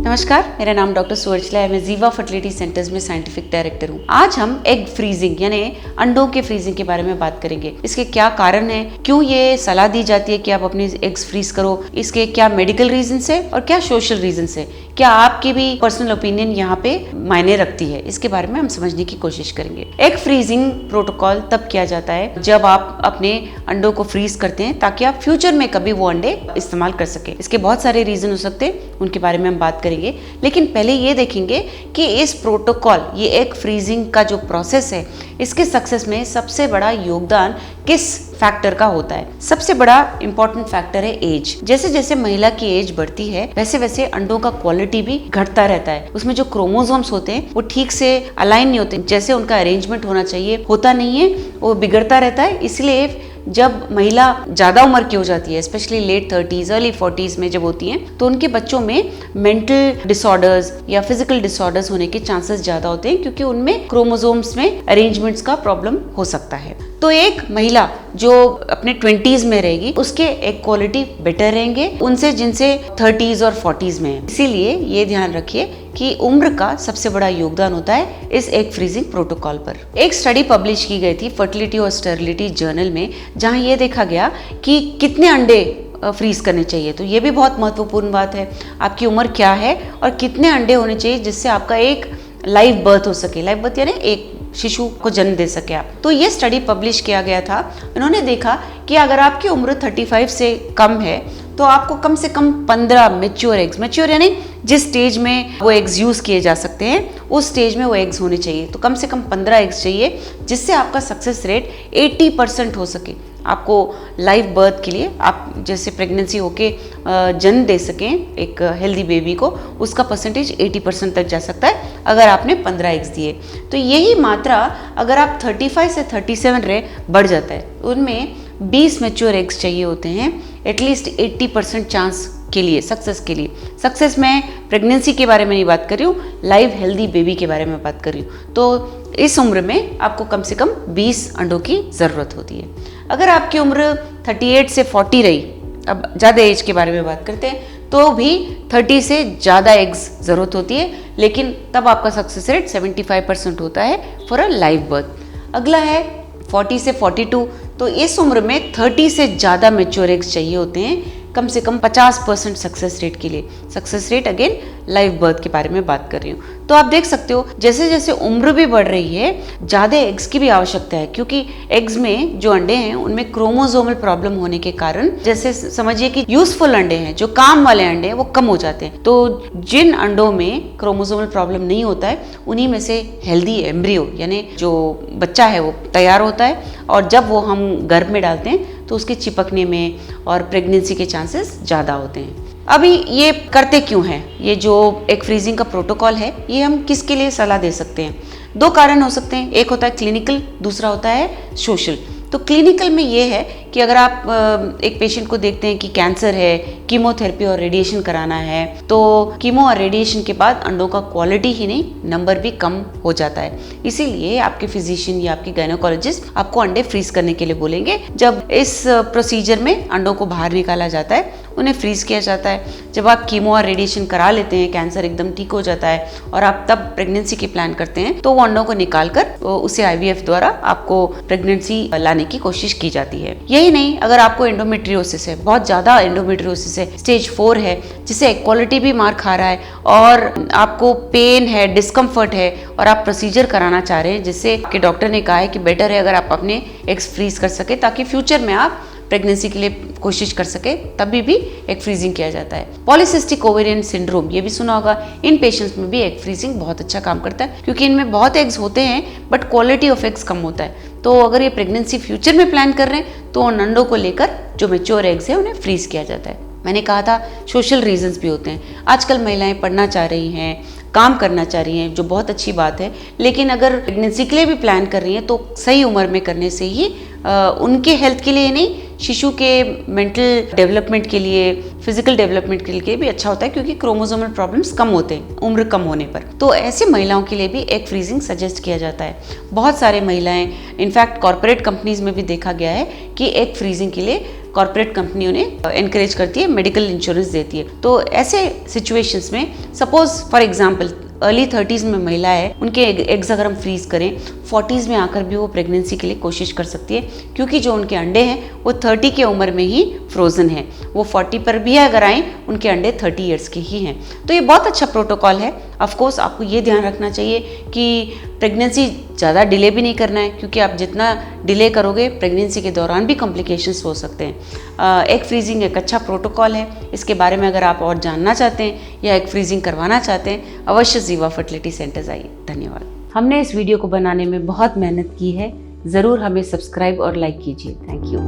नमस्कार, मेरा नाम डॉक्टर सुवर्चला है। मैं जीवा फर्टिलिटी सेंटर्स में साइंटिफिक डायरेक्टर हूँ। आज हम एग फ्रीजिंग यानी अंडों के फ्रीजिंग के बारे में बात करेंगे। इसके क्या कारण है, क्यों ये सलाह दी जाती है कि आप अपने एग्स फ्रीज करो, इसके क्या मेडिकल रीजन है और क्या सोशल रीजन है, क्या आपकी भी पर्सनल ओपिनियन यहाँ पे मायने रखती है, इसके बारे में हम समझने की कोशिश करेंगे। एग फ्रीजिंग प्रोटोकॉल तब किया जाता है जब आप अपने अंडों को फ्रीज करते हैं ताकि आप फ्यूचर में कभी वो अंडे इस्तेमाल कर सके। इसके बहुत सारे रीजन हो सकते हैं, उनके बारे में हम बात करेंगे। लेकिन पहले ये देखेंगे कि इस प्रोटोकॉल, ये एग फ्रीजिंग का जो प्रोसेस है, इसके सक्सेस में सबसे बड़ा योगदान किस फैक्टर का होता है। सबसे बड़ा इंपॉर्टेंट फैक्टर है एज। जैसे जैसे महिला की एज बढ़ती है वैसे वैसे अंडों का क्वालिटी भी घटता रहता है। उसमें जो क्रोमोसोम्स होते हैं वो ठीक से अलाइन नहीं होते, जैसे उनका अरेंजमेंट होना चाहिए होता नहीं है, वो बिगड़ता रहता है। इसलिए जब महिला ज़्यादा उम्र की हो जाती है, specially late 30s early 40s में जब होती हैं, तो उनके बच्चों में मेंटल डिसऑर्डर्स या फिजिकल डिसऑर्डर्स होने के चांसेस ज़्यादा होते हैं, क्योंकि उनमें क्रोमोसोम्स में अरेंजमेंट्स का प्रॉब्लम हो सकता है। तो एक महिला जो अपने 20s में रहेगी उसके एग क्वालिटी बेटर रहेंगे उनसे जिनसे 30s और 40s में है। इसीलिए ये ध्यान रखिए कि उम्र का सबसे बड़ा योगदान होता है इस एग फ्रीजिंग प्रोटोकॉल पर। एक स्टडी पब्लिश की गई थी फर्टिलिटी और स्टेरिलिटी जर्नल में, जहां ये देखा गया कि कितने अंडे फ्रीज करने चाहिए। तो ये भी बहुत महत्वपूर्ण बात है, आपकी उम्र क्या है और कितने अंडे होने चाहिए जिससे आपका एक लाइव बर्थ हो सके। लाइव बर्थ यानी एक शिशु को जन्म दे सके आप। तो ये स्टडी पब्लिश किया गया था। उन्होंने देखा कि अगर आपकी उम्र 35 से कम है तो आपको कम से कम 15 मैच्योर एग्स, मैच्योर यानी जिस स्टेज में वो एग्स यूज किए जा सकते हैं उस स्टेज में वो एग्स होने चाहिए। तो कम से कम 15 एग्स चाहिए जिससे आपका सक्सेस रेट 80% हो सके। आपको लाइव बर्थ के लिए आप जैसे प्रेगनेंसी होके जन्म दे सकें एक हेल्दी बेबी को, उसका परसेंटेज 80% तक जा सकता है अगर आपने 15 एग्स दिए। तो यही मात्रा अगर आप 35 से 37 रहे बढ़ जाता है। उनमें 20 मैच्योर एग्स चाहिए होते हैं एटलीस्ट 80% चांस के लिए, सक्सेस के लिए। सक्सेस में प्रेगनेंसी के बारे में नहीं बात कर रही हूँ, लाइव हेल्दी बेबी के बारे में बात कर रही हूँ। तो इस उम्र में आपको कम से कम 20 अंडों की ज़रूरत होती है। अगर आपकी उम्र 38 से 40 रही, अब ज़्यादा एज के बारे में बात करते हैं, तो भी 30 से ज़्यादा एग्स ज़रूरत होती है, लेकिन तब आपका सक्सेस रेट 75% होता है फॉर अ लाइव बर्थ। अगला है 40 से 42। तो इस उम्र में 30 से ज़्यादा मैच्योर एग्स चाहिए होते हैं कम से कम 50% सक्सेस रेट के लिए। Success rate again live birth के बारे में बात कर रही हूँ। तो आप देख सकते हो जैसे जैसे उम्र भी बढ़ रही है ज़्यादा एग्स की भी आवश्यकता है, क्योंकि एग्स में जो अंडे हैं उनमें क्रोमोसोमल प्रॉब्लम होने के कारण, जैसे समझिए कि यूजफुल अंडे हैं, जो काम वाले अंडे हैं वो कम हो जाते हैं। तो जिन अंडों में क्रोमोसोमल प्रॉब्लम नहीं होता है उन्हीं में से हेल्दी एम्ब्रियो यानी जो बच्चा है वो तैयार होता है, और जब वो हम गर्भ में डालते हैं तो उसके चिपकने में और प्रेगनेंसी के चांसेस ज़्यादा होते हैं। अभी ये करते क्यों हैं? ये जो एग फ्रीजिंग का प्रोटोकॉल है ये हम किसके लिए सलाह दे सकते हैं? दो कारण हो सकते हैं, एक होता है क्लिनिकल, दूसरा होता है सोशल। तो क्लिनिकल में ये है कि अगर आप एक पेशेंट को देखते हैं कि कैंसर है, कीमोथेरेपी और रेडिएशन कराना है, तो कीमो और रेडिएशन के बाद अंडों का क्वालिटी ही नहीं नंबर भी कम हो जाता है। इसीलिए आपके फिजिशियन या आपके गायनोकोलॉजिस्ट आपको अंडे फ्रीज करने के लिए बोलेंगे। जब इस प्रोसीजर में अंडों को बाहर निकाला जाता है, उन्हें फ्रीज किया जाता है। जब आप कीमो और रेडिएशन करा लेते हैं, कैंसर एकदम ठीक हो जाता है और आप तब प्रेगनेंसी की प्लान करते हैं, तो वो अंडों को निकाल कर उसे IVF द्वारा आपको प्रेगनेंसी लाने की कोशिश की जाती है। यही नहीं, अगर आपको एंडोमेट्रियोसिस है, बहुत ज़्यादा एंडोमेट्रियोसिस है, स्टेज 4 है, जिससे क्वालिटी भी मार खा रहा है और आपको पेन है, डिस्कम्फर्ट है और आप प्रोसीजर कराना चाह रहे हैं, जिससे कि डॉक्टर ने कहा है कि बेटर है अगर आप अपने एग्स फ्रीज कर सके ताकि फ्यूचर में आप प्रेगनेंसी के लिए कोशिश कर सके, तभी भी एग फ्रीजिंग किया जाता है। पॉलीसिस्टिक ओवेरियन सिंड्रोम, ये भी सुना होगा। इन पेशेंट्स में भी एग फ्रीजिंग बहुत अच्छा काम करता है, क्योंकि इनमें बहुत एग्स होते हैं बट क्वालिटी ऑफ एग्स कम होता है। तो अगर ये प्रेगनेंसी फ्यूचर में प्लान कर रहे हैं तो उन अंडों को लेकर जो मैच्योर एग्स है उन्हें फ्रीज किया जाता है। मैंने कहा था सोशल रीजंस भी होते हैं। आजकल महिलाएं पढ़ना चाह रही हैं, काम करना चाह रही हैं, जो बहुत अच्छी बात है, लेकिन अगर प्रेगनेंसी के लिए भी प्लान कर रही हैं तो सही उम्र में करने से ही उनके हेल्थ के लिए नहीं, शिशु के मेंटल डेवलपमेंट के लिए, फिजिकल डेवलपमेंट के लिए भी अच्छा होता है, क्योंकि क्रोमोसोमल प्रॉब्लम्स कम होते हैं उम्र कम होने पर। तो ऐसे महिलाओं के लिए भी एग फ्रीजिंग सजेस्ट किया जाता है। बहुत सारे महिलाएं, इनफैक्ट कॉर्पोरेट कंपनीज में भी देखा गया है कि एग फ्रीजिंग के लिए कॉर्पोरेट कंपनी उन्हें एनकरेज करती है, मेडिकल इंश्योरेंस देती है। तो ऐसे सिचुएशंस में suppose for example early 30s में महिला है, उनके एग्स अगर हम फ्रीज करें 40s में आकर भी वो प्रेगनेंसी के लिए कोशिश कर सकती है, क्योंकि जो उनके अंडे हैं वो 30 की उम्र में ही फ्रोजन है। वो 40 पर भी अगर आएँ उनके अंडे 30 ईयर्स के ही हैं। तो ये बहुत अच्छा प्रोटोकॉल है। ऑफ कोर्स आपको ये ध्यान रखना चाहिए कि प्रेगनेंसी ज़्यादा डिले भी नहीं करना है, क्योंकि आप जितना डिले करोगे प्रेगनेंसी के दौरान भी कॉम्प्लिकेशंस हो सकते हैं। एग फ्रीजिंग एक अच्छा प्रोटोकॉल है। इसके बारे में अगर आप और जानना चाहते हैं या एग फ्रीजिंग करवाना चाहते हैं, अवश्य जीवा फर्टिलिटी सेंटर्स आइए। धन्यवाद। हमने इस वीडियो को बनाने में बहुत मेहनत की है। ज़रूर हमें सब्सक्राइब और लाइक कीजिए। Thank you.